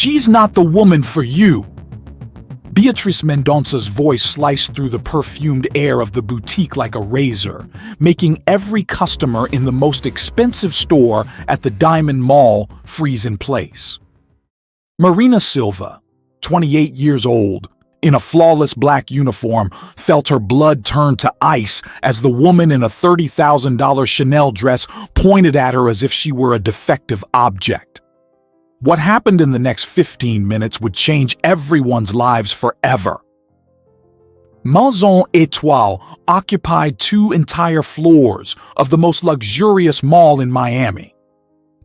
She's not the woman for you. Beatriz Mendonca's voice sliced through the perfumed air of the boutique like a razor, making every customer in the most expensive store at the Diamond Mall freeze in place. Marina Silva, 28 years old, in a flawless black uniform, felt her blood turn to ice as the woman in a $30,000 Chanel dress pointed at her as if she were a defective object. What happened in the next 15 minutes would change everyone's lives forever. Maison Étoile occupied 2 entire floors of the most luxurious mall in Miami.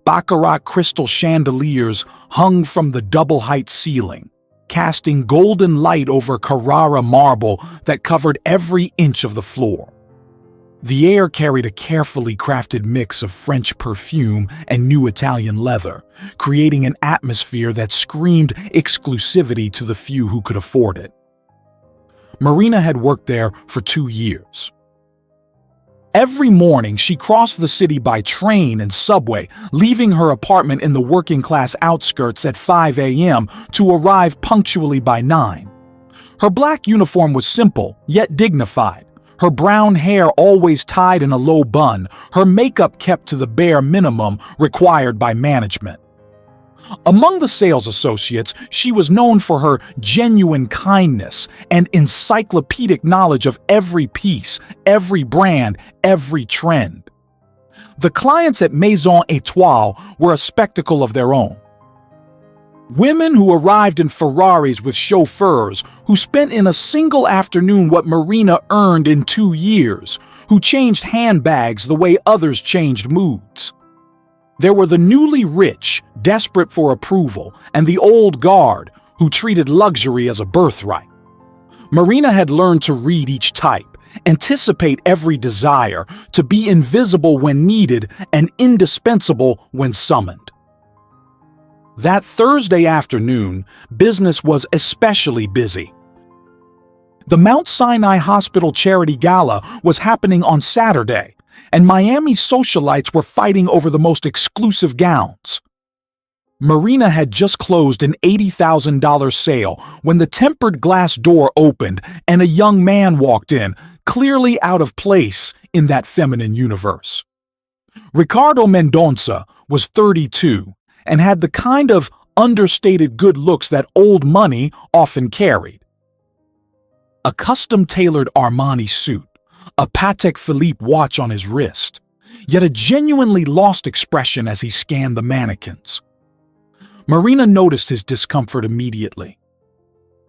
Baccarat crystal chandeliers hung from the double-height ceiling, casting golden light over Carrara marble that covered every inch of the floor. The air carried a carefully crafted mix of French perfume and new Italian leather, creating an atmosphere that screamed exclusivity to the few who could afford it. Marina had worked there for 2 years. Every morning, she crossed the city by train and subway, leaving her apartment in the working-class outskirts at 5 a.m. to arrive punctually by 9. Her black uniform was simple, yet dignified. Her brown hair always tied in a low bun, her makeup kept to the bare minimum required by management. Among the sales associates, she was known for her genuine kindness and encyclopedic knowledge of every piece, every brand, every trend. The clients at Maison Étoile were a spectacle of their own. Women who arrived in Ferraris with chauffeurs, who spent in a single afternoon what Marina earned in 2 years, who changed handbags the way others changed moods. There were the newly rich, desperate for approval, and the old guard, who treated luxury as a birthright. Marina had learned to read each type, anticipate every desire, to be invisible when needed and indispensable when summoned. That Thursday afternoon, business was especially busy. The Mount Sinai Hospital Charity Gala was happening on Saturday, and Miami socialites were fighting over the most exclusive gowns. Marina had just closed an $80,000 sale when the tempered glass door opened and a young man walked in, clearly out of place in that feminine universe. Ricardo Mendonca was 32 and had the kind of understated good looks that old money often carried. A custom-tailored Armani suit, a Patek Philippe watch on his wrist, yet a genuinely lost expression as he scanned the mannequins. Marina noticed his discomfort immediately.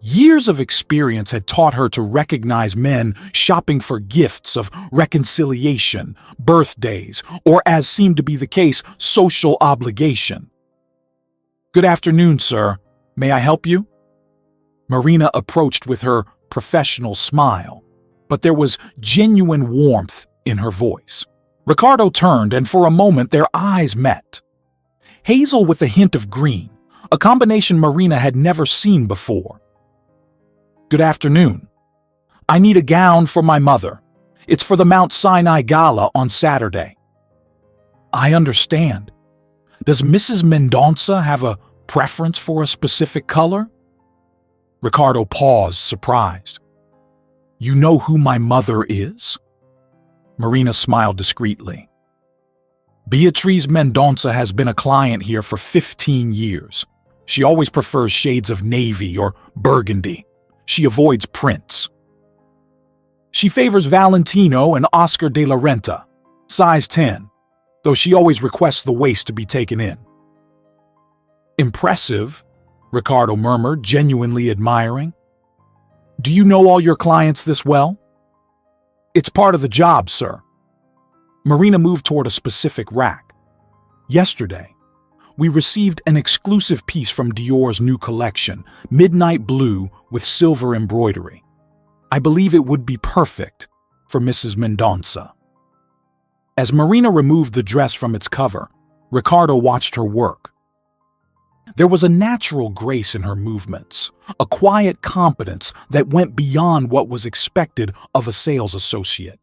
Years of experience had taught her to recognize men shopping for gifts of reconciliation, birthdays, or, as seemed to be the case, social obligation. "Good afternoon, sir. May I help you?" Marina approached with her professional smile, but there was genuine warmth in her voice. Ricardo turned, and for a moment their eyes met. Hazel with a hint of green, a combination Marina had never seen before. "Good afternoon. I need a gown for my mother. It's for the Mount Sinai Gala on Saturday." "I understand. Does Mrs. Mendonca have a preference for a specific color?" Ricardo paused, surprised. "You know who my mother is?" Marina smiled discreetly. "Beatriz Mendonca has been a client here for 15 years. She always prefers shades of navy or burgundy. She avoids prints. She favors Valentino and Oscar de la Renta, size 10, though she always requests the waist to be taken in." "Impressive," Ricardo murmured, genuinely admiring. "Do you know all your clients this well?" "It's part of the job, sir." Marina moved toward a specific rack. "Yesterday, we received an exclusive piece from Dior's new collection, midnight blue with silver embroidery. I believe it would be perfect for Mrs. Mendonca." As Marina removed the dress from its cover, Ricardo watched her work. There was a natural grace in her movements, a quiet competence that went beyond what was expected of a sales associate.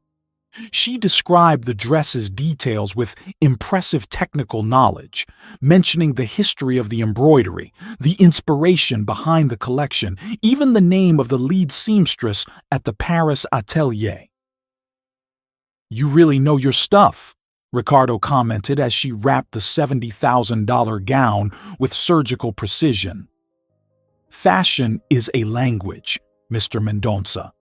She described the dress's details with impressive technical knowledge, mentioning the history of the embroidery, the inspiration behind the collection, even the name of the lead seamstress at the Paris atelier. "You really know your stuff," Ricardo commented as she wrapped the $70,000 gown with surgical precision. "Fashion is a language, Mr. Mendonça.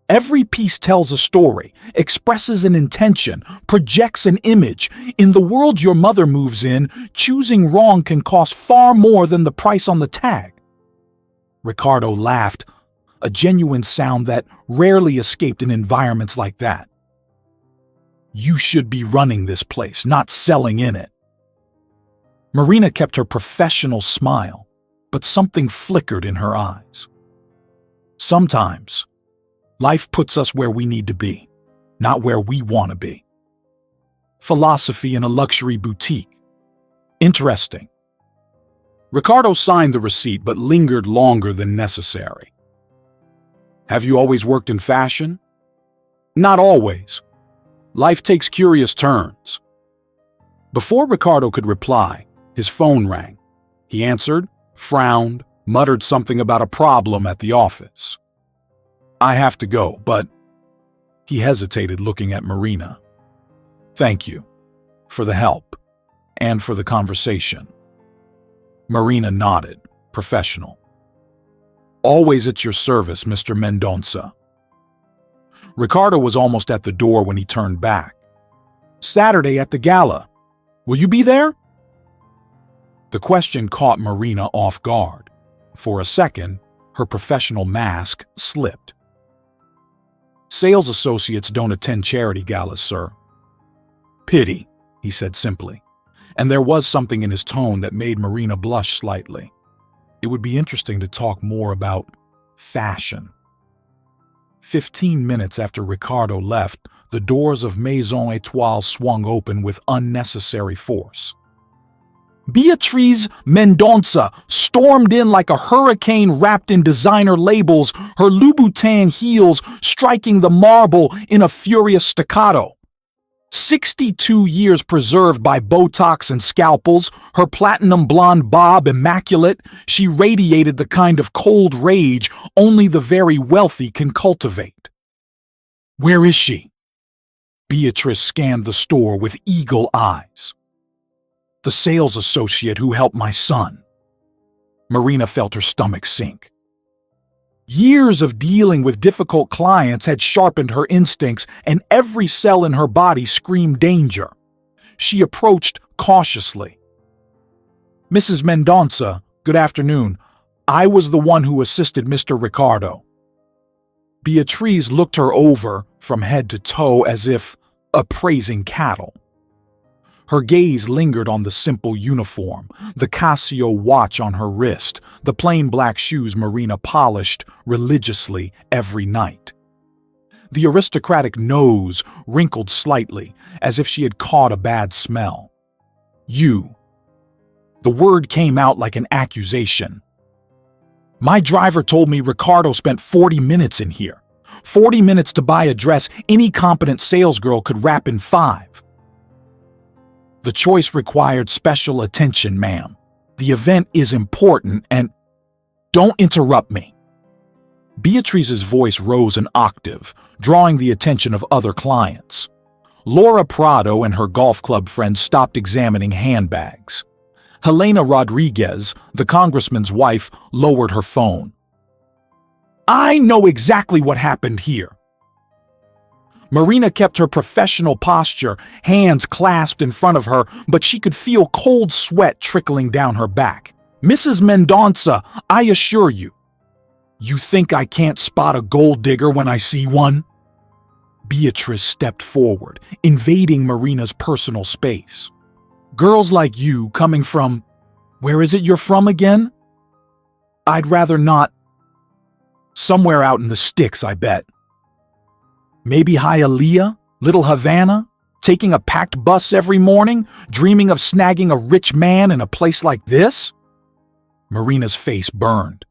Every piece tells a story, expresses an intention, projects an image. In the world your mother moves in, choosing wrong can cost far more than the price on the tag." Ricardo laughed, a genuine sound that rarely escaped in environments like that. "You should be running this place, not selling in it." Marina kept her professional smile, but something flickered in her eyes. "Sometimes, life puts us where we need to be, not where we want to be." Philosophy in a luxury boutique. Interesting. Ricardo signed the receipt but lingered longer than necessary. "Have you always worked in fashion?" "Not always. Life takes curious turns." Before Ricardo could reply, his phone rang. He answered, frowned, muttered something about a problem at the office. "I have to go, but..." He hesitated, looking at Marina. "Thank you for the help and for the conversation." Marina nodded, professional. "Always at your service, Mr. Mendonça." Ricardo was almost at the door when he turned back. "Saturday at the gala. Will you be there?" The question caught Marina off guard. For a second, her professional mask slipped. "Sales associates don't attend charity galas, sir." "Pity," he said simply, and there was something in his tone that made Marina blush slightly. It would be interesting to talk more about fashion. 15 minutes after Ricardo left, the doors of Maison Étoile swung open with unnecessary force. Beatriz Mendonça stormed in like a hurricane wrapped in designer labels, her Louboutin heels striking the marble in a furious staccato. 62 years preserved by Botox and scalpels, her platinum blonde bob immaculate, she radiated the kind of cold rage only the very wealthy can cultivate. "Where is she?" Beatrice scanned the store with eagle eyes. "The sales associate who helped my son." Marina felt her stomach sink. Years of dealing with difficult clients had sharpened her instincts, and every cell in her body screamed danger. She approached cautiously. "Mrs. Mendonça, good afternoon. I was the one who assisted Mr. Ricardo." Beatriz looked her over from head to toe as if appraising cattle. Her gaze lingered on the simple uniform, the Casio watch on her wrist, the plain black shoes Marina polished religiously every night. The aristocratic nose wrinkled slightly, as if she had caught a bad smell. "You." The word came out like an accusation. "My driver told me Ricardo spent 40 minutes in here. 40 minutes to buy a dress any competent salesgirl could wrap in 5. The choice required special attention, ma'am. The event is important and..." "Don't interrupt me." Beatrice's voice rose an octave, drawing the attention of other clients. Laura Prado and her golf club friends stopped examining handbags. Helena Rodriguez, the congressman's wife, lowered her phone. "I know exactly what happened here." Marina kept her professional posture, hands clasped in front of her, but she could feel cold sweat trickling down her back. "Mrs. Mendonça, I assure you." "You think I can't spot a gold digger when I see one?" Beatrice stepped forward, invading Marina's personal space. "Girls like you coming from... where is it you're from again?" "I'd rather not." "Somewhere out in the sticks, I bet." "Maybe Hialeah, Little Havana, taking a packed bus every morning, dreaming of snagging a rich man in a place like this?" Marina's face burned.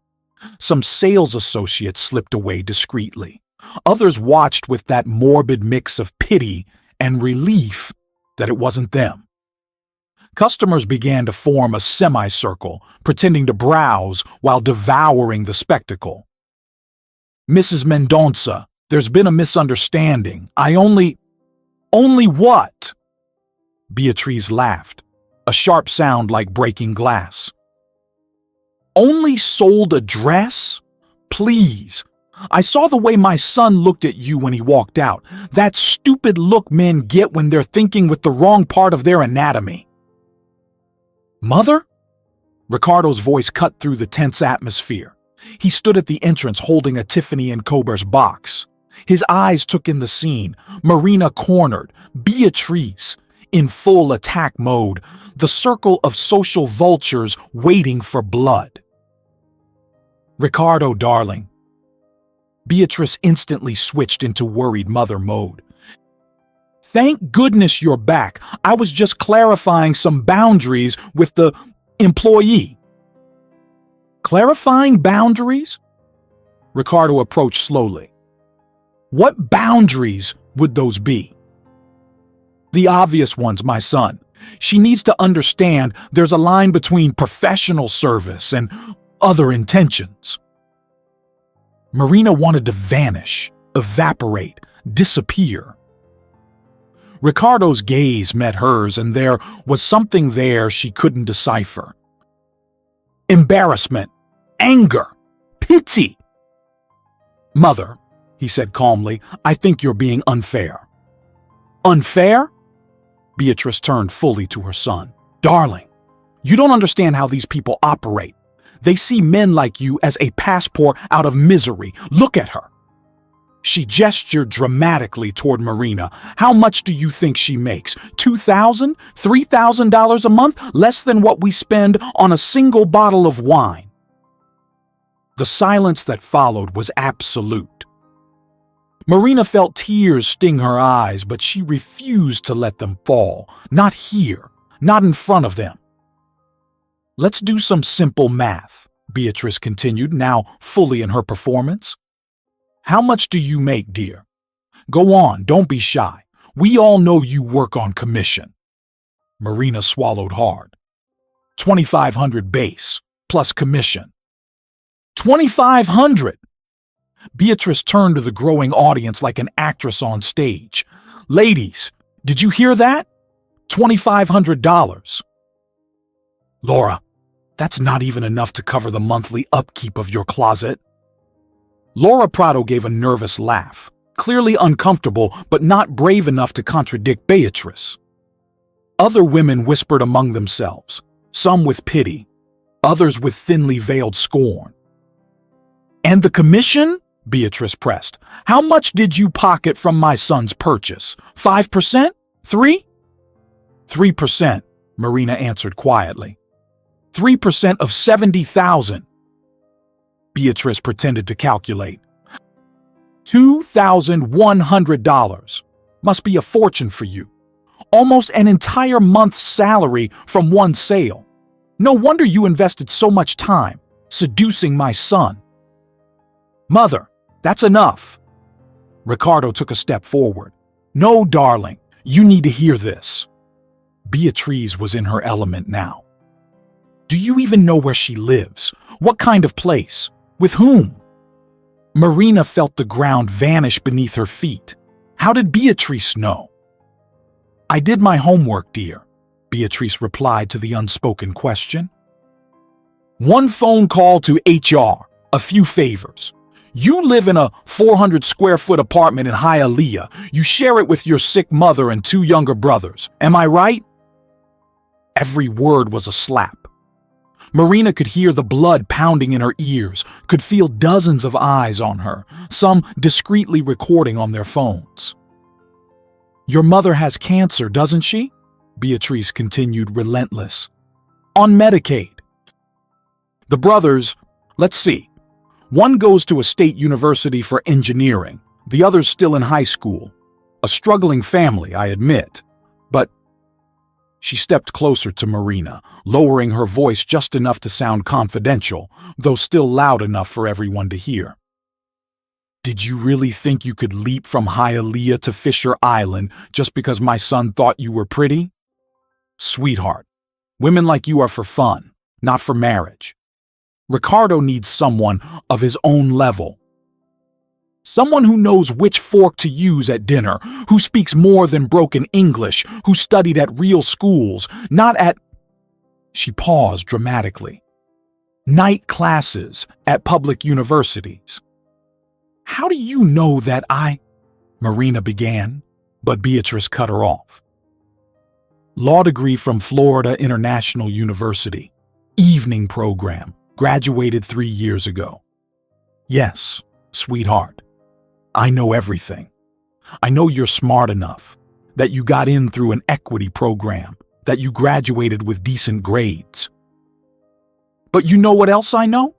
Some sales associate slipped away discreetly, Others watched with that morbid mix of pity and relief that it wasn't them. Customers began to form a semicircle, pretending to browse while devouring the spectacle. "Mrs. Mendonça, there's been a misunderstanding. Only what?" Beatrice laughed, a sharp sound like breaking glass. "Only sold a dress? Please. I saw the way my son looked at you when he walked out. That stupid look men get when they're thinking with the wrong part of their anatomy." "Mother?" Ricardo's voice cut through the tense atmosphere. He stood at the entrance holding a Tiffany & Cober's box. His eyes took in the scene. Marina cornered, Beatrice in full attack mode, the circle of social vultures waiting for blood. "Ricardo, darling." Beatrice instantly switched into worried mother mode. "Thank goodness you're back. I was just clarifying some boundaries with the employee." "Clarifying boundaries?" Ricardo approached slowly. "What boundaries would those be?" "The obvious ones, my son. She needs to understand there's a line between professional service and other intentions." Marina wanted to vanish, evaporate, disappear. Ricardo's gaze met hers, and there was something there she couldn't decipher. Embarrassment, anger, pity. "Mother," he said calmly, "I think you're being unfair." "Unfair?" Beatrice turned fully to her son. "Darling, you don't understand how these people operate. They see men like you as a passport out of misery. Look at her." She gestured dramatically toward Marina. "How much do you think she makes? $2,000? $3,000 a month? Less than what we spend on a single bottle of wine." The silence that followed was absolute. Marina felt tears sting her eyes, but she refused to let them fall. Not here, not in front of them. "Let's do some simple math," Beatrice continued, now fully in her performance. "How much do you make, dear? Go on, don't be shy. We all know you work on commission." Marina swallowed hard. 2,500 base, plus commission. 2,500! Beatrice turned to the growing audience like an actress on stage. "Ladies, did you hear that? $2,500. "Laura, that's not even enough to cover the monthly upkeep of your closet." Laura Prado gave a nervous laugh, clearly uncomfortable but not brave enough to contradict Beatrice. Other women whispered among themselves, some with pity, others with thinly veiled scorn. "And the commission?" Beatrice pressed. "How much did you pocket from my son's purchase? 5%? 3%? 3%, Marina answered quietly. 3% of 70,000. Beatrice pretended to calculate. $2,100. Must be a fortune for you. Almost an entire month's salary from one sale. No wonder you invested so much time seducing my son." "Mother, that's enough." Ricardo took a step forward. "No, darling, you need to hear this." Beatrice was in her element now. "Do you even know where she lives? What kind of place? With whom?" Marina felt the ground vanish beneath her feet. How did Beatrice know? "I did my homework, dear," Beatrice replied to the unspoken question. "One phone call to HR, a few favors. You live in a 400 square foot apartment in Hialeah. You share it with your sick mother and 2 younger brothers. Am I right?" Every word was a slap. Marina could hear the blood pounding in her ears, could feel dozens of eyes on her, some discreetly recording on their phones. "Your mother has cancer, doesn't she?" Beatrice continued, relentless. "On Medicaid." "The brothers, let's see. One goes to a state university for engineering, the other's still in high school. A struggling family, I admit. But..." She stepped closer to Marina, lowering her voice just enough to sound confidential, though still loud enough for everyone to hear. Did you really think you could leap from Hialeah to Fisher Island just because my son thought you were pretty? Sweetheart, women like you are for fun, not for marriage. Ricardo needs someone of his own level. Someone who knows which fork to use at dinner, who speaks more than broken English, who studied at real schools, not at... She paused dramatically. Night classes at public universities. How do you know that Marina began, but Beatrice cut her off. Law degree from Florida International University. Evening program. Graduated 3 years ago. Yes, sweetheart. I know everything. I know you're smart enough, that you got in through an equity program, that you graduated with decent grades. But you know what else I know?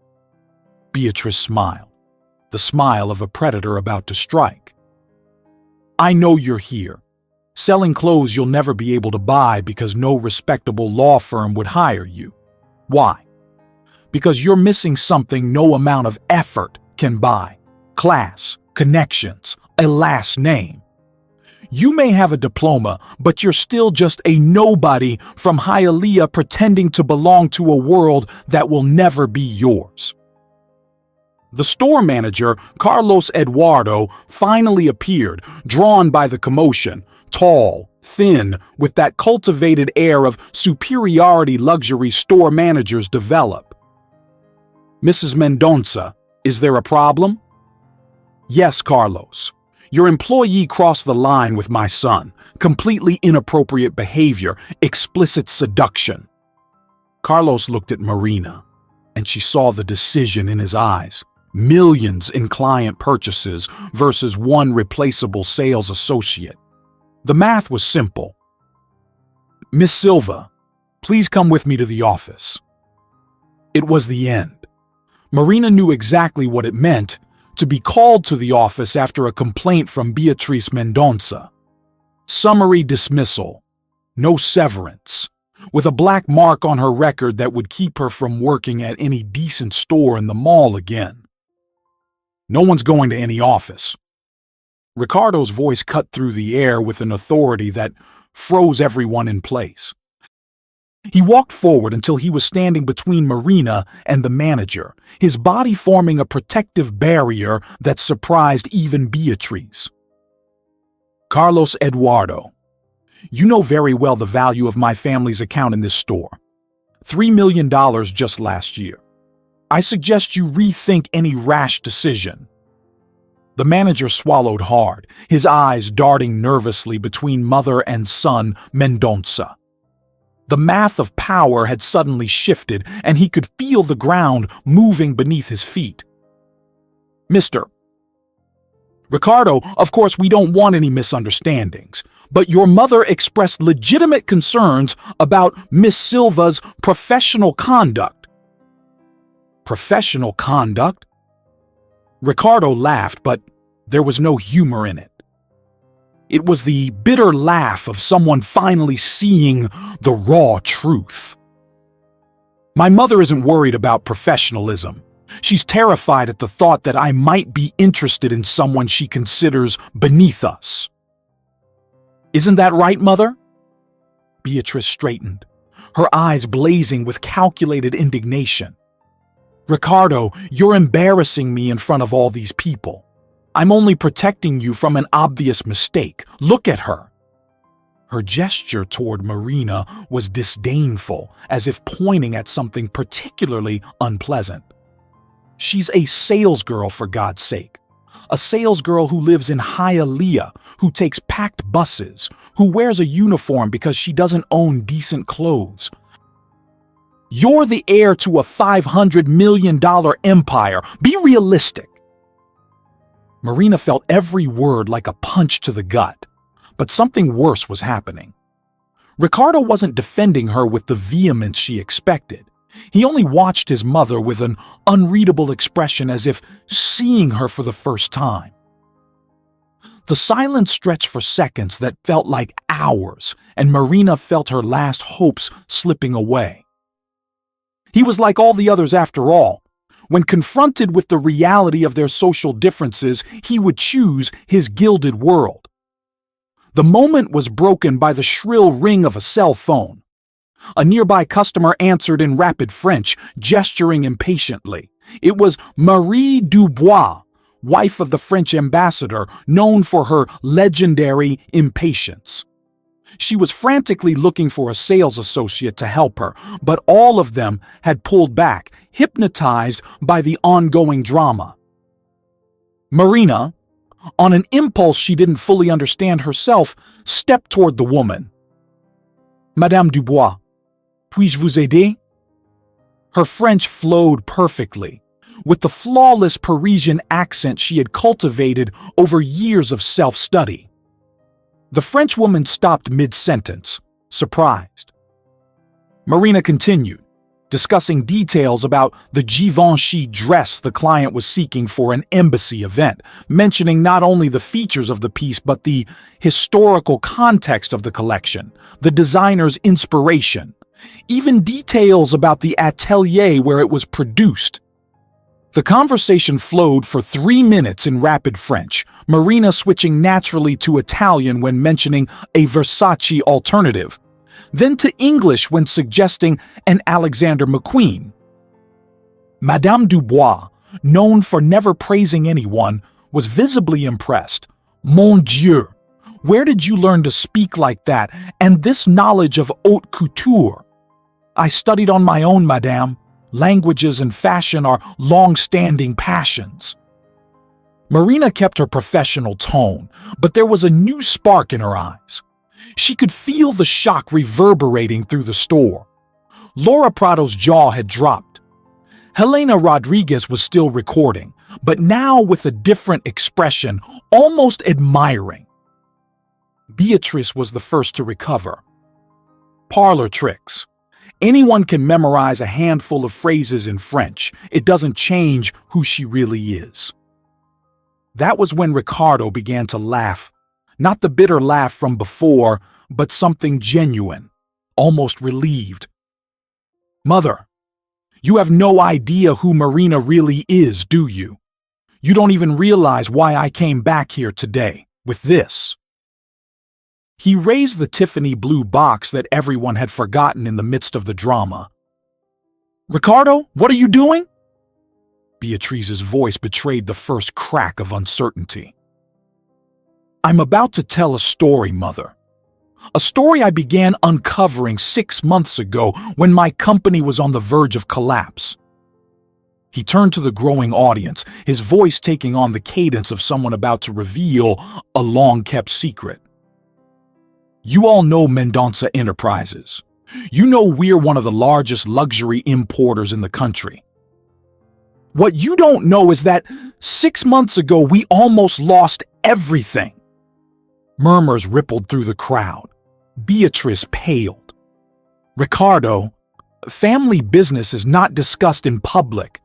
Beatrice smiled, the smile of a predator about to strike. I know you're here, selling clothes you'll never be able to buy because no respectable law firm would hire you. Why? Because you're missing something no amount of effort can buy. Class, connections, a last name. You may have a diploma, but you're still just a nobody from Hialeah pretending to belong to a world that will never be yours. The store manager, Carlos Eduardo, finally appeared, drawn by the commotion, tall, thin, with that cultivated air of superiority luxury store managers develop. Mrs. Mendonça, is there a problem? Yes, Carlos. Your employee crossed the line with my son. Completely inappropriate behavior, explicit seduction. Carlos looked at Marina, and she saw the decision in his eyes. Millions in client purchases versus one replaceable sales associate. The math was simple. Miss Silva, please come with me to the office. It was the end. Marina knew exactly what it meant to be called to the office after a complaint from Beatrice Mendonça. Summary dismissal. No severance. With a black mark on her record that would keep her from working at any decent store in the mall again. No one's going to any office. Ricardo's voice cut through the air with an authority that froze everyone in place. He walked forward until he was standing between Marina and the manager, his body forming a protective barrier that surprised even Beatrice. Carlos Eduardo, you know very well the value of my family's account in this store. $3 million just last year. I suggest you rethink any rash decision. The manager swallowed hard, his eyes darting nervously between mother and son Mendonça. The math of power had suddenly shifted, and he could feel the ground moving beneath his feet. Mr. Ricardo, of course we don't want any misunderstandings, but your mother expressed legitimate concerns about Miss Silva's professional conduct. Professional conduct? Ricardo laughed, but there was no humor in it. It was the bitter laugh of someone finally seeing the raw truth. My mother isn't worried about professionalism. She's terrified at the thought that I might be interested in someone she considers beneath us. Isn't that right, Mother? Beatrice straightened, her eyes blazing with calculated indignation. Ricardo, you're embarrassing me in front of all these people. I'm only protecting you from an obvious mistake. Look at her. Her gesture toward Marina was disdainful, as if pointing at something particularly unpleasant. She's a salesgirl, for God's sake. A salesgirl who lives in Hialeah, who takes packed buses, who wears a uniform because she doesn't own decent clothes. You're the heir to a $500 million empire. Be realistic. Marina felt every word like a punch to the gut, but something worse was happening. Ricardo wasn't defending her with the vehemence she expected. He only watched his mother with an unreadable expression, as if seeing her for the first time. The silence stretched for seconds that felt like hours, and Marina felt her last hopes slipping away. He was like all the others after all. When confronted with the reality of their social differences, he would choose his gilded world. The moment was broken by the shrill ring of a cell phone. A nearby customer answered in rapid French, gesturing impatiently. It was Marie Dubois, wife of the French ambassador, known for her legendary impatience. She was frantically looking for a sales associate to help her, but all of them had pulled back, hypnotized by the ongoing drama. Marina, on an impulse she didn't fully understand herself, stepped toward the woman. "Madame Dubois, puis-je vous aider?" Her French flowed perfectly, with the flawless Parisian accent she had cultivated over years of self-study. The Frenchwoman stopped mid-sentence, surprised. Marina continued, discussing details about the Givenchy dress the client was seeking for an embassy event, mentioning not only the features of the piece but the historical context of the collection, the designer's inspiration, even details about the atelier where it was produced. The conversation flowed for 3 minutes in rapid French, Marina switching naturally to Italian when mentioning a Versace alternative, then to English when suggesting an Alexander McQueen. Madame Dubois, known for never praising anyone, was visibly impressed. "Mon Dieu, where did you learn to speak like that, and this knowledge of haute couture?" "I studied on my own, madame. Languages and fashion are long-standing passions." Marina kept her professional tone, but there was a new spark in her eyes. She could feel the shock reverberating through the store. Laura Prado's jaw had dropped. Helena Rodriguez was still recording, but now with a different expression, almost admiring. Beatrice was the first to recover. Parlor tricks. Anyone can memorize a handful of phrases in French. It doesn't change who she really is. That was when Ricardo began to laugh. Not the bitter laugh from before, but something genuine, almost relieved. "Mother, you have no idea who Marina really is, do you? You don't even realize why I came back here today, with this." He raised the Tiffany blue box that everyone had forgotten in the midst of the drama. "Ricardo, what are you doing?" Beatrice's voice betrayed the first crack of uncertainty. "I'm about to tell a story, Mother. A story I began uncovering 6 months ago when my company was on the verge of collapse." He turned to the growing audience, his voice taking on the cadence of someone about to reveal a long-kept secret. "You all know Mendonça Enterprises. You know we're one of the largest luxury importers in the country. What you don't know is that 6 months ago we almost lost everything." Murmurs rippled through the crowd. Beatrice paled. "Ricardo, family business is not discussed in public."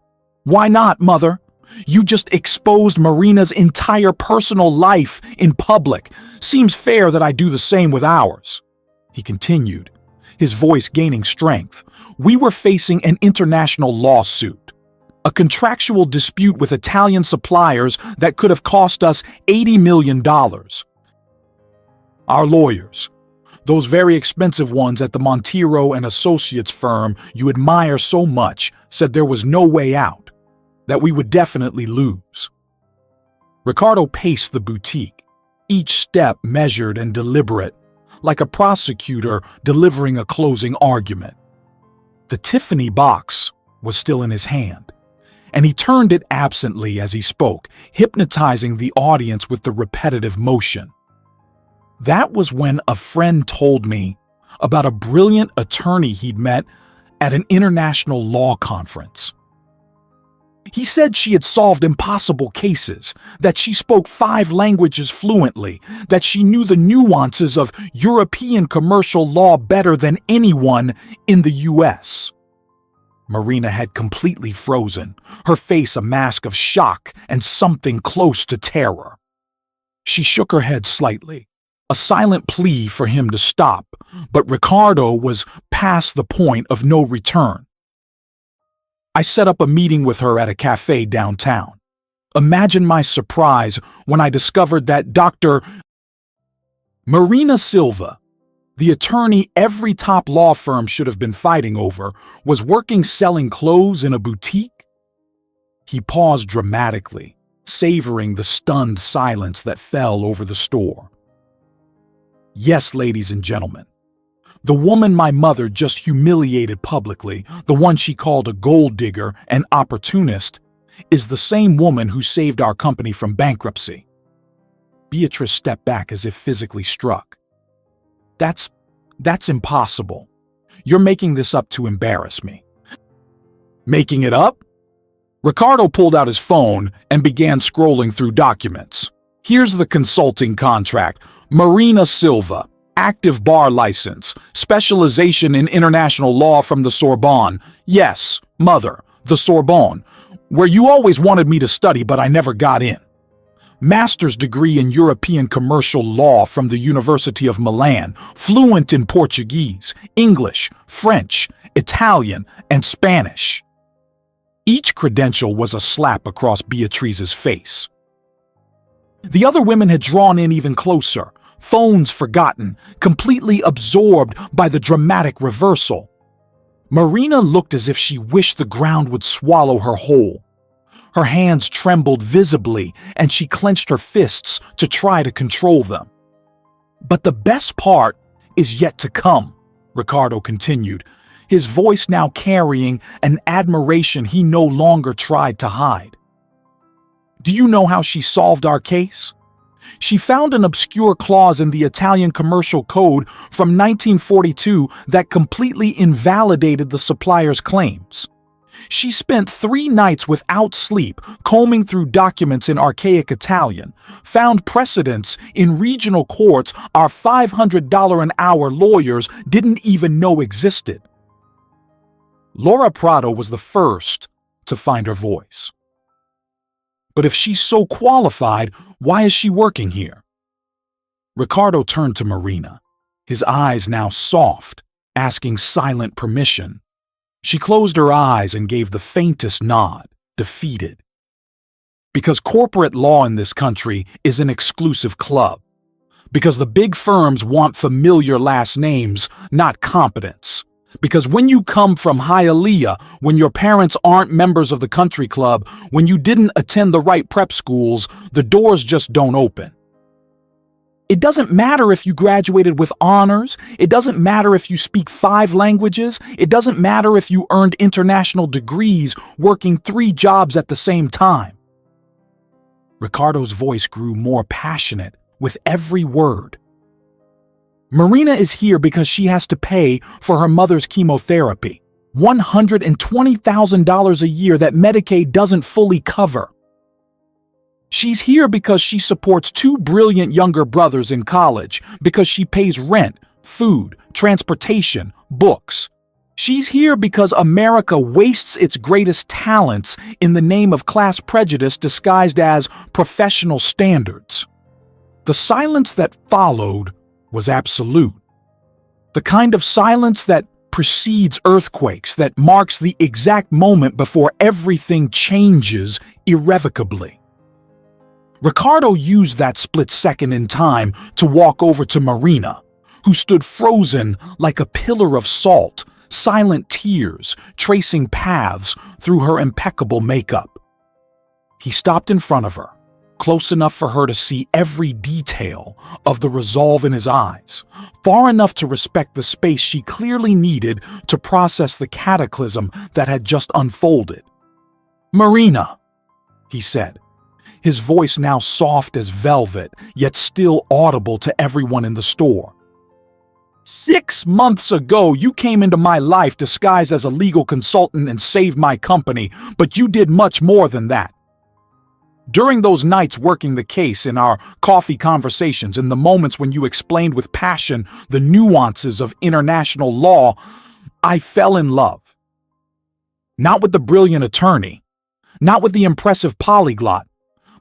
"Why not, Mother? You just exposed Marina's entire personal life in public. Seems fair that I do the same with ours." He continued, his voice gaining strength. "We were facing an international lawsuit, a contractual dispute with Italian suppliers that could have cost us $80 million. Our lawyers, those very expensive ones at the Montero and Associates firm you admire so much, said there was no way out, that we would definitely lose." Ricardo paced the boutique, each step measured and deliberate, like a prosecutor delivering a closing argument. The Tiffany box was still in his hand, and he turned it absently as he spoke, hypnotizing the audience with the repetitive motion. That was when a friend told me about a brilliant attorney he'd met at an international law conference. He said she had solved impossible cases, that she spoke 5 languages fluently, that she knew the nuances of European commercial law better than anyone in the U.S. Marina had completely frozen, her face a mask of shock and something close to terror. She shook her head slightly, a silent plea for him to stop, but Ricardo was past the point of no return. I set up a meeting with her at a cafe downtown. Imagine my surprise when I discovered that Dr. Marina Silva, the attorney every top law firm should have been fighting over, was working selling clothes in a boutique. He paused dramatically, savoring the stunned silence that fell over the store. Yes, ladies and gentlemen, the woman my mother just humiliated publicly, the one she called a gold digger and opportunist, is the same woman who saved our company from bankruptcy. Beatrice stepped back as if physically struck. That's impossible. You're making this up to embarrass me. Making it up? Ricardo pulled out his phone and began scrolling through documents. Here's the consulting contract. Marina Silva, active bar license, specialization in international law from the Sorbonne. Yes, mother, the Sorbonne, where you always wanted me to study but I never got in. Master's degree in European commercial law from the University of Milan, fluent in Portuguese, English, French, Italian, and Spanish. Each credential was a slap across Beatrice's face. The other women had drawn in even closer, phones forgotten, completely absorbed by the dramatic reversal. Marina looked as if she wished the ground would swallow her whole. Her hands trembled visibly, and she clenched her fists to try to control them. But the best part is yet to come, Ricardo continued, his voice now carrying an admiration he no longer tried to hide. Do you know how she solved our case? She found an obscure clause in the Italian Commercial Code from 1942 that completely invalidated the supplier's claims. She spent 3 nights without sleep combing through documents in archaic Italian, found precedents in regional courts our $500 an hour lawyers didn't even know existed. Laura Prado was the first to find her voice. But if she's so qualified, why is she working here? Ricardo turned to Marina, his eyes now soft, asking silent permission. She closed her eyes and gave the faintest nod, defeated. Because corporate law in this country is an exclusive club. Because the big firms want familiar last names, not competence. Because when you come from Hialeah, when your parents aren't members of the country club, when you didn't attend the right prep schools, the doors just don't open. It doesn't matter if you graduated with honors. It doesn't matter if you speak 5 languages. It doesn't matter if you earned international degrees working 3 jobs at the same time. Ricardo's voice grew more passionate with every word. Marina is here because she has to pay for her mother's chemotherapy, $120,000 a year that Medicaid doesn't fully cover. She's here because she supports 2 brilliant younger brothers in college, because she pays rent, food, transportation, books. She's here because America wastes its greatest talents in the name of class prejudice disguised as professional standards. The silence that followed was absolute. The kind of silence that precedes earthquakes, that marks the exact moment before everything changes irrevocably. Ricardo used that split second in time to walk over to Marina, who stood frozen like a pillar of salt, silent tears tracing paths through her impeccable makeup. He stopped in front of her, close enough for her to see every detail of the resolve in his eyes, far enough to respect the space she clearly needed to process the cataclysm that had just unfolded. "Marina," he said, his voice now soft as velvet, yet still audible to everyone in the store. 6 months ago, you came into my life disguised as a legal consultant and saved my company, but you did much more than that. During those nights working the case, in our coffee conversations, in the moments when you explained with passion the nuances of international law, I fell in love. Not with the brilliant attorney, not with the impressive polyglot,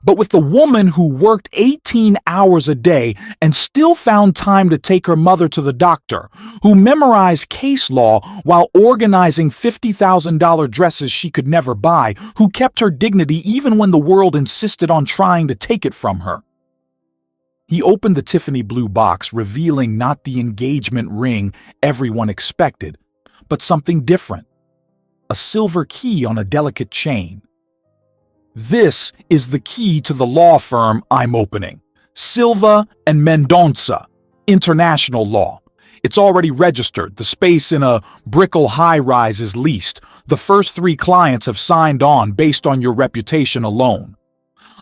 But with the woman who worked 18 hours a day and still found time to take her mother to the doctor, who memorized case law while organizing $50,000 dresses she could never buy, who kept her dignity even when the world insisted on trying to take it from her. He opened the Tiffany blue box, revealing not the engagement ring everyone expected, but something different. A silver key on a delicate chain. This is the key to the law firm I'm opening. Silva and Mendonça, International Law. It's already registered. The space in a Brickell high-rise is leased. The first 3 clients have signed on based on your reputation alone.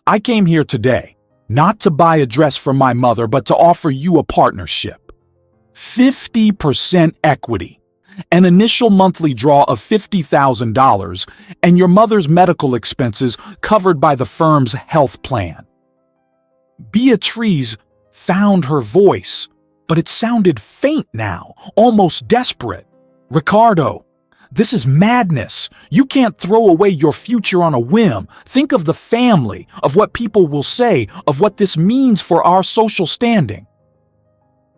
I came here today, not to buy a dress for my mother, but to offer you a partnership. 50% equity. An initial monthly draw of $50,000, and your mother's medical expenses covered by the firm's health plan. Beatrice found her voice, but it sounded faint now, almost desperate. Ricardo, this is madness. You can't throw away your future on a whim. Think of the family, of what people will say, of what this means for our social standing.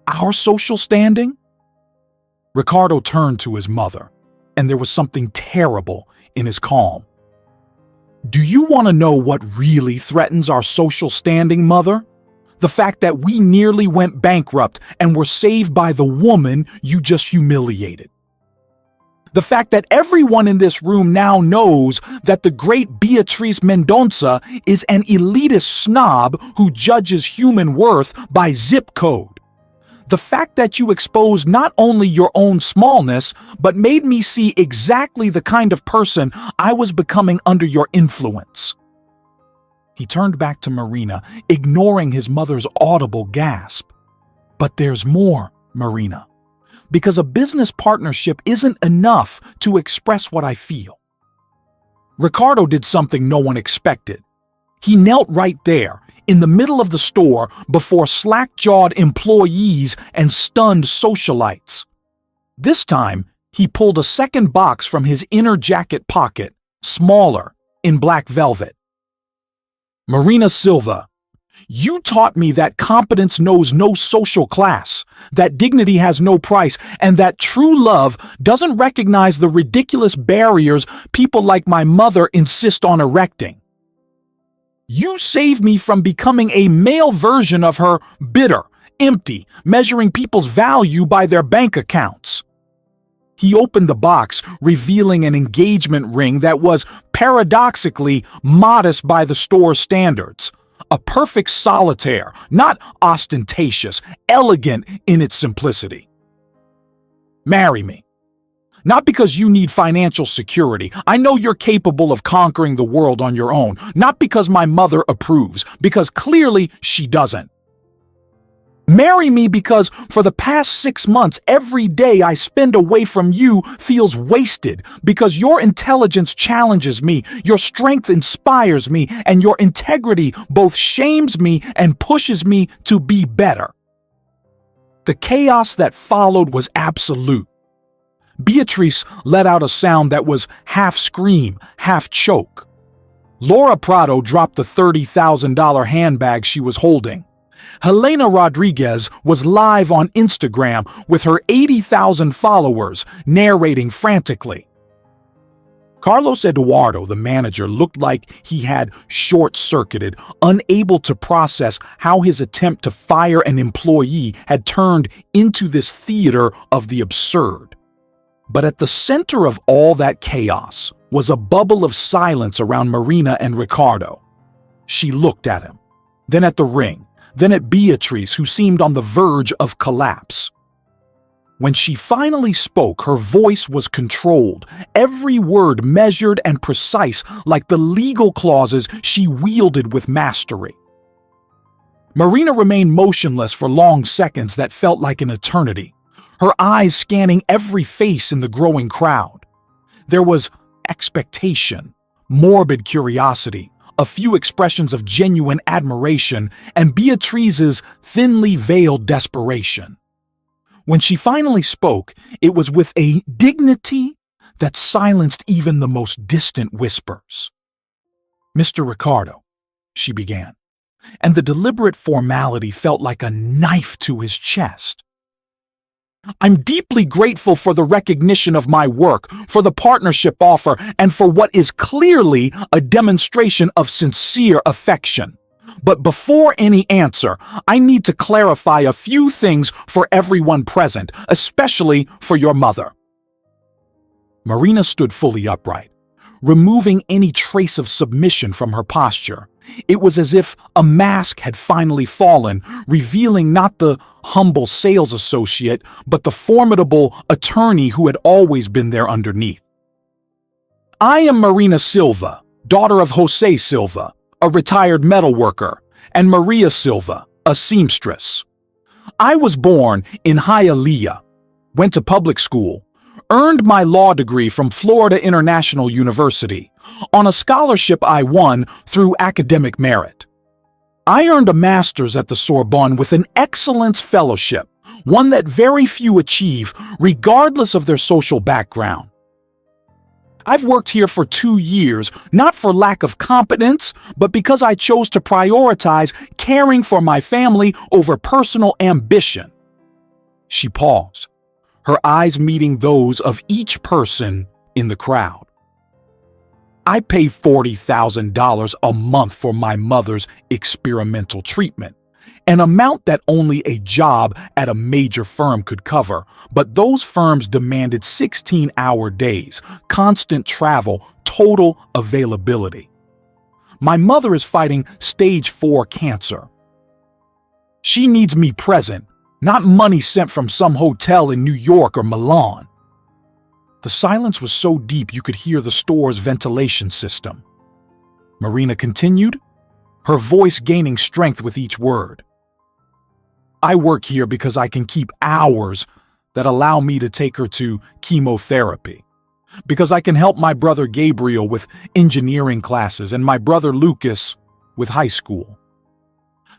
Our social standing? Ricardo turned to his mother, and there was something terrible in his calm. Do you want to know what really threatens our social standing, Mother? The fact that we nearly went bankrupt and were saved by the woman you just humiliated. The fact that everyone in this room now knows that the great Beatrice Mendonça is an elitist snob who judges human worth by zip code. The fact that you exposed not only your own smallness, but made me see exactly the kind of person I was becoming under your influence. He turned back to Marina, ignoring his mother's audible gasp. But there's more, Marina. Because a business partnership isn't enough to express what I feel. Ricardo did something no one expected. He knelt right there, in the middle of the store, before slack-jawed employees and stunned socialites. This time, he pulled a second box from his inner jacket pocket, smaller, in black velvet. Marina Silva, you taught me that competence knows no social class, that dignity has no price, and that true love doesn't recognize the ridiculous barriers people like my mother insist on erecting. You saved me from becoming a male version of her, bitter, empty, measuring people's value by their bank accounts. He opened the box, revealing an engagement ring that was, paradoxically, modest by the store's standards. A perfect solitaire, not ostentatious, elegant in its simplicity. Marry me. Not because you need financial security. I know you're capable of conquering the world on your own. Not because my mother approves, because clearly she doesn't. Marry me because for the past 6 months, every day I spend away from you feels wasted, because your intelligence challenges me, your strength inspires me, and your integrity both shames me and pushes me to be better. The chaos that followed was absolute. Beatrice let out a sound that was half scream, half choke. Laura Prado dropped the $30,000 handbag she was holding. Helena Rodriguez was live on Instagram with her 80,000 followers, narrating frantically. Carlos Eduardo, the manager, looked like he had short-circuited, unable to process how his attempt to fire an employee had turned into this theater of the absurd. But at the center of all that chaos was a bubble of silence around Marina and Ricardo. She looked at him, then at the ring, then at Beatrice, who seemed on the verge of collapse. When she finally spoke, her voice was controlled, every word measured and precise like the legal clauses she wielded with mastery. Marina remained motionless for long seconds that felt like an eternity, her eyes scanning every face in the growing crowd. There was expectation, morbid curiosity, a few expressions of genuine admiration, and Beatrice's thinly veiled desperation. When she finally spoke, it was with a dignity that silenced even the most distant whispers. Mr. Ricardo, she began, and the deliberate formality felt like a knife to his chest. I'm deeply grateful for the recognition of my work, for the partnership offer, and for what is clearly a demonstration of sincere affection. But before any answer, I need to clarify a few things for everyone present, especially for your mother. Marina stood fully upright, removing any trace of submission from her posture. It was as if a mask had finally fallen, revealing not the humble sales associate, but the formidable attorney who had always been there underneath. I am Marina Silva, daughter of Jose Silva, a retired metal worker, and Maria Silva, a seamstress. I was born in Hialeah, went to public school, earned my law degree from Florida International University on a scholarship I won through academic merit. I earned a master's at the Sorbonne with an excellence fellowship, one that very few achieve regardless of their social background. I've worked here for 2 years, not for lack of competence, but because I chose to prioritize caring for my family over personal ambition. She paused, her eyes meeting those of each person in the crowd. I pay $40,000 a month for my mother's experimental treatment, an amount that only a job at a major firm could cover, but those firms demanded 16-hour days, constant travel, total availability. My mother is fighting stage 4 cancer. She needs me present, not money sent from some hotel in New York or Milan. The silence was so deep you could hear the store's ventilation system. Marina continued, her voice gaining strength with each word. I work here because I can keep hours that allow me to take her to chemotherapy, because I can help my brother Gabriel with engineering classes and my brother Lucas with high school.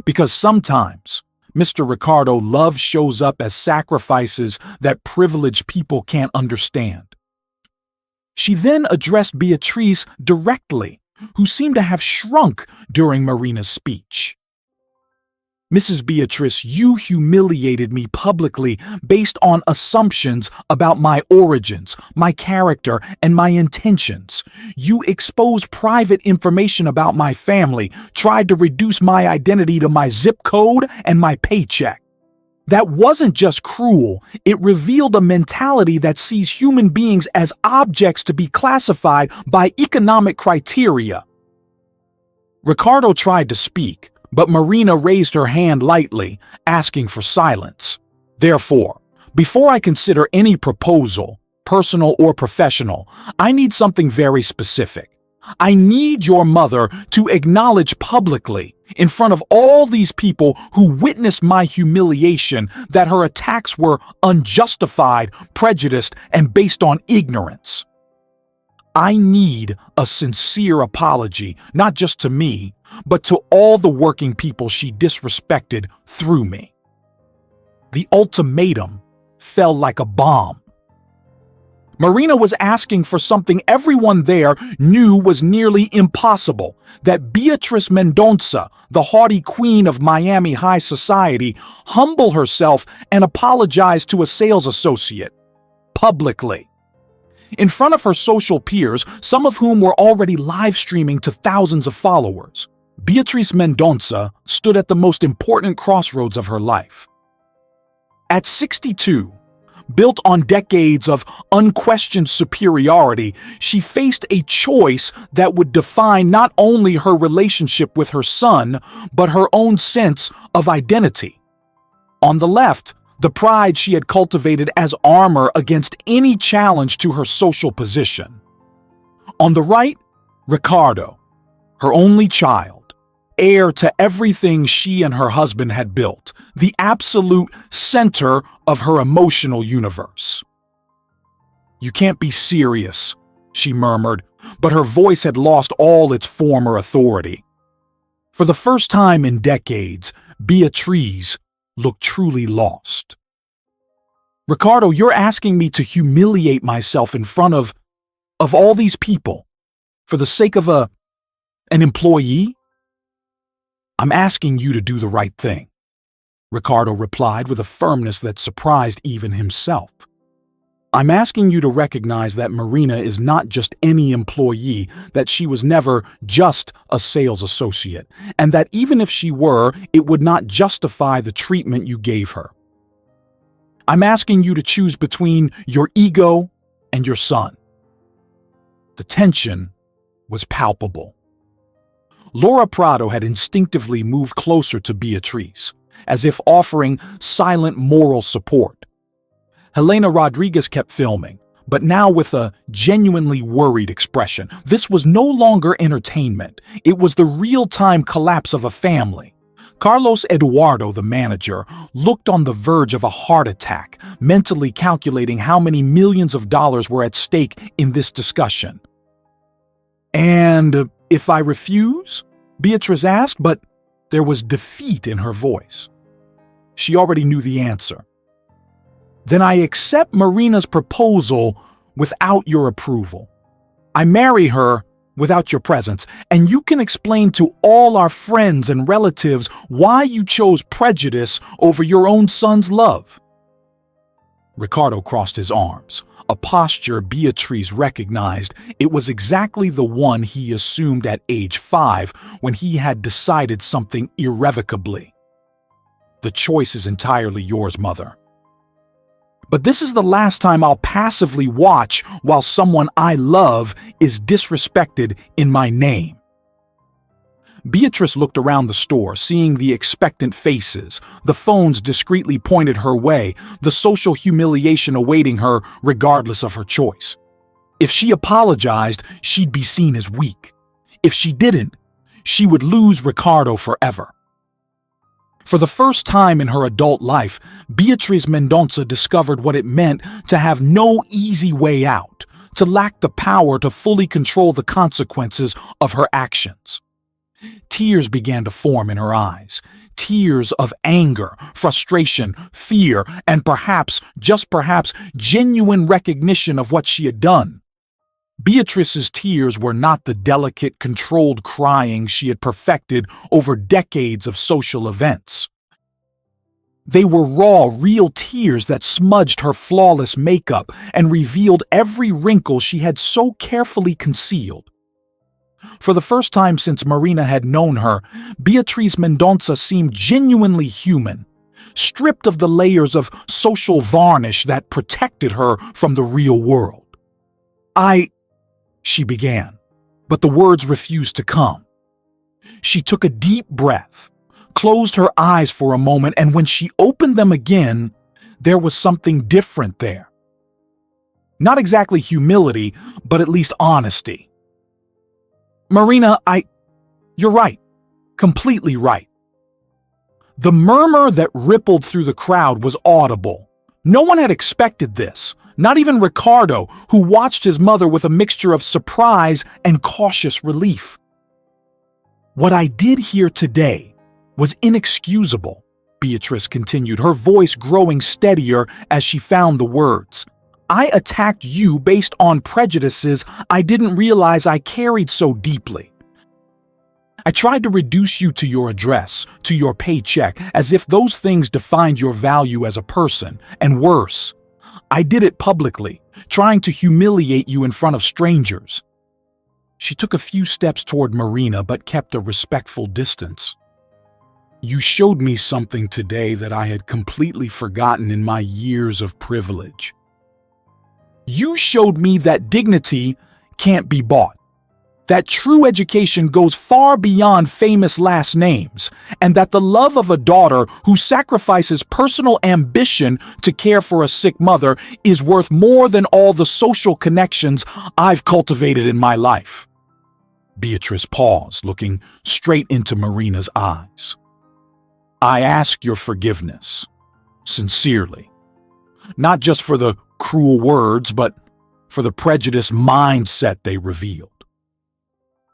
Because sometimes Mr. Ricardo, love shows up as sacrifices that privileged people can't understand. She then addressed Beatrice directly, who seemed to have shrunk during Marina's speech. Mrs. Beatrice, you humiliated me publicly based on assumptions about my origins, my character, and my intentions. You exposed private information about my family, tried to reduce my identity to my zip code and my paycheck. That wasn't just cruel, it revealed a mentality that sees human beings as objects to be classified by economic criteria. Ricardo tried to speak, but Marina raised her hand lightly, asking for silence. Therefore, before I consider any proposal, personal or professional, I need something very specific. I need your mother to acknowledge publicly, in front of all these people who witnessed my humiliation, that her attacks were unjustified, prejudiced, and based on ignorance. I need a sincere apology, not just to me, but to all the working people she disrespected through me. The ultimatum fell like a bomb. Marina was asking for something everyone there knew was nearly impossible, that Beatrice Mendonça, the haughty queen of Miami high society, humble herself and apologize to a sales associate, publicly. In front of her social peers, some of whom were already live streaming to thousands of followers, Beatrice Mendonça stood at the most important crossroads of her life. At 62, built on decades of unquestioned superiority, she faced a choice that would define not only her relationship with her son, but her own sense of identity. On the left, the pride she had cultivated as armor against any challenge to her social position. On the right, Ricardo, her only child, heir to everything she and her husband had built, the absolute center of her emotional universe. You can't be serious, she murmured, but her voice had lost all its former authority. For the first time in decades, Beatrice looked truly lost. Ricardo, you're asking me to humiliate myself in front of all these people for the sake of an employee? I'm asking you to do the right thing, Ricardo replied with a firmness that surprised even himself. I'm asking you to recognize that Marina is not just any employee, that she was never just a sales associate, and that even if she were, it would not justify the treatment you gave her. I'm asking you to choose between your ego and your son. The tension was palpable. Laura Prado had instinctively moved closer to Beatriz, as if offering silent moral support. Helena Rodriguez kept filming, but now with a genuinely worried expression. This was no longer entertainment. It was the real-time collapse of a family. Carlos Eduardo, the manager, looked on the verge of a heart attack, mentally calculating how many millions of dollars were at stake in this discussion. "And if I refuse?" Beatriz asked, but there was defeat in her voice. She already knew the answer. "Then I accept Marina's proposal without your approval. I marry her without your presence, and you can explain to all our friends and relatives why you chose prejudice over your own son's love." Ricardo crossed his arms, a posture Beatriz recognized. It was exactly the one he assumed at age 5 when he had decided something irrevocably. "The choice is entirely yours, Mother. But this is the last time I'll passively watch while someone I love is disrespected in my name." Beatrice looked around the store, seeing the expectant faces, the phones discreetly pointed her way, the social humiliation awaiting her regardless of her choice. If she apologized, she'd be seen as weak. If she didn't, she would lose Ricardo forever. For the first time in her adult life, Beatriz Mendonça discovered what it meant to have no easy way out, to lack the power to fully control the consequences of her actions. Tears began to form in her eyes, tears of anger, frustration, fear, and perhaps, just perhaps, genuine recognition of what she had done. Beatrice's tears were not the delicate, controlled crying she had perfected over decades of social events. They were raw, real tears that smudged her flawless makeup and revealed every wrinkle she had so carefully concealed. For the first time since Marina had known her, Beatriz Mendonça seemed genuinely human, stripped of the layers of social varnish that protected her from the real world. She began, but the words refused to come. She took a deep breath, closed her eyes for a moment, and when she opened them again, there was something different there. Not exactly humility, but at least honesty. "Marina, you're right. Completely right." The murmur that rippled through the crowd was audible. No one had expected this. Not even Ricardo, who watched his mother with a mixture of surprise and cautious relief. "What I did here today was inexcusable," Beatrice continued, her voice growing steadier as she found the words. "I attacked you based on prejudices I didn't realize I carried so deeply. I tried to reduce you to your address, to your paycheck, as if those things defined your value as a person, and worse. I did it publicly, trying to humiliate you in front of strangers." She took a few steps toward Marina but kept a respectful distance. "You showed me something today that I had completely forgotten in my years of privilege. You showed me that dignity can't be bought, that true education goes far beyond famous last names, and that the love of a daughter who sacrifices personal ambition to care for a sick mother is worth more than all the social connections I've cultivated in my life." Beatrice paused, looking straight into Marina's eyes. "I ask your forgiveness, sincerely, not just for the cruel words, but for the prejudiced mindset they revealed.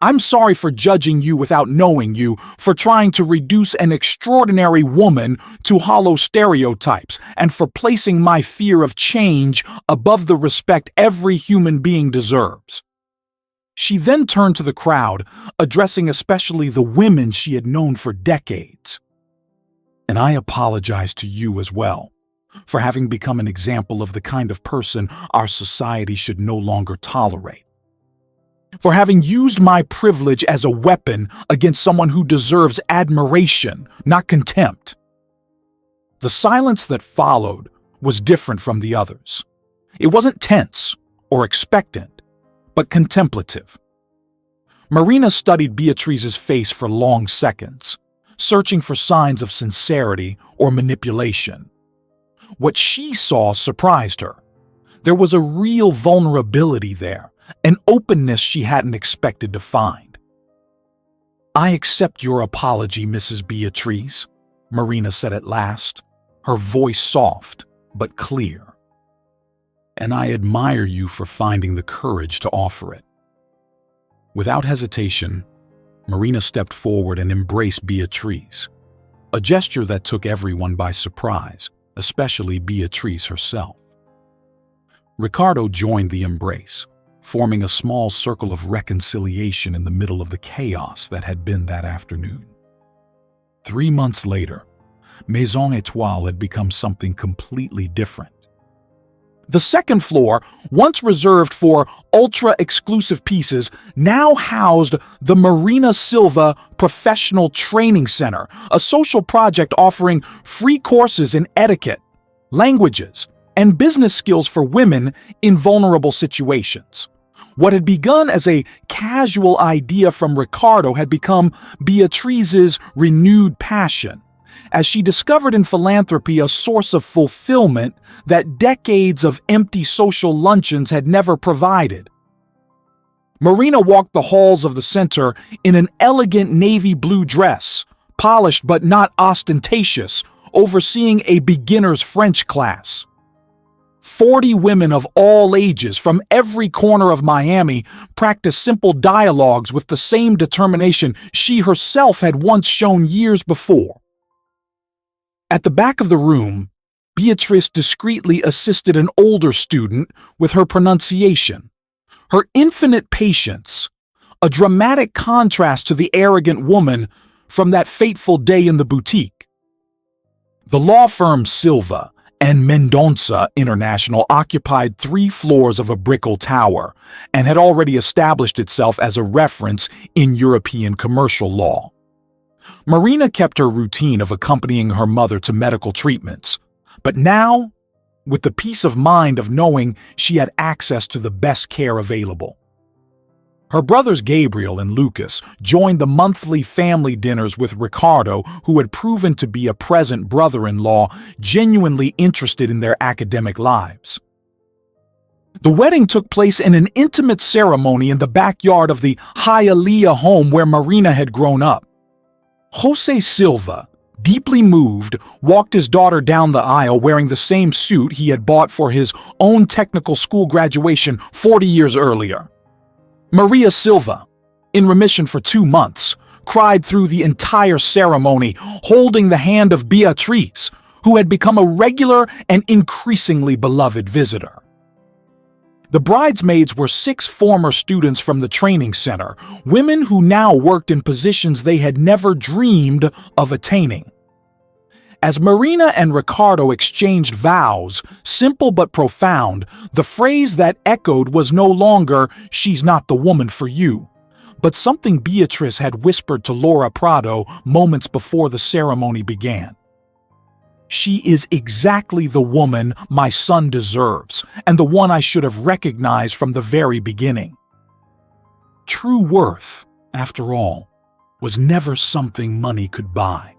I'm sorry for judging you without knowing you, for trying to reduce an extraordinary woman to hollow stereotypes, and for placing my fear of change above the respect every human being deserves. She then turned to the crowd, addressing especially the women she had known for decades. "And I apologize to you as well, for having become an example of the kind of person our society should no longer tolerate. For having used my privilege as a weapon against someone who deserves admiration, not contempt." The silence that followed was different from the others. It wasn't tense or expectant, but contemplative. Marina studied Beatrice's face for long seconds, searching for signs of sincerity or manipulation. What she saw surprised her. There was a real vulnerability there, an openness she hadn't expected to find. "I accept your apology, Mrs. Beatrice," Marina said at last, her voice soft but clear. "And I admire you for finding the courage to offer it." Without hesitation, Marina stepped forward and embraced Beatrice, a gesture that took everyone by surprise, especially Beatrice herself. Ricardo joined the embrace, forming a small circle of reconciliation in the middle of the chaos that had been that afternoon. 3 months later, Maison Étoile had become something completely different. The second floor, once reserved for ultra-exclusive pieces, now housed the Marina Silva Professional Training Center, a social project offering free courses in etiquette, languages, and business skills for women in vulnerable situations. What had begun as a casual idea from Ricardo had become Beatrice's renewed passion, as she discovered in philanthropy a source of fulfillment that decades of empty social luncheons had never provided. Marina walked the halls of the center in an elegant navy blue dress, polished but not ostentatious, overseeing a beginner's French class. 40 women of all ages from every corner of Miami practiced simple dialogues with the same determination she herself had once shown years before. At the back of the room, Beatrice discreetly assisted an older student with her pronunciation. Her infinite patience, a dramatic contrast to the arrogant woman from that fateful day in the boutique. The law firm Silva and Mendonça International occupied 3 floors of a brickle tower and had already established itself as a reference in European commercial law. Marina kept her routine of accompanying her mother to medical treatments, but now, with the peace of mind of knowing she had access to the best care available. Her brothers Gabriel and Lucas joined the monthly family dinners with Ricardo, who had proven to be a present brother-in-law genuinely interested in their academic lives. The wedding took place in an intimate ceremony in the backyard of the Hialeah home where Marina had grown up. Jose Silva, deeply moved, walked his daughter down the aisle wearing the same suit he had bought for his own technical school graduation 40 years earlier. Maria Silva, in remission for 2 months, cried through the entire ceremony, holding the hand of Beatrice, who had become a regular and increasingly beloved visitor. The bridesmaids were 6 former students from the training center, women who now worked in positions they had never dreamed of attaining. As Marina and Ricardo exchanged vows, simple but profound, the phrase that echoed was no longer, "She's not the woman for you," but something Beatrice had whispered to Laura Prado moments before the ceremony began. "She is exactly the woman my son deserves, and the one I should have recognized from the very beginning." True worth, after all, was never something money could buy.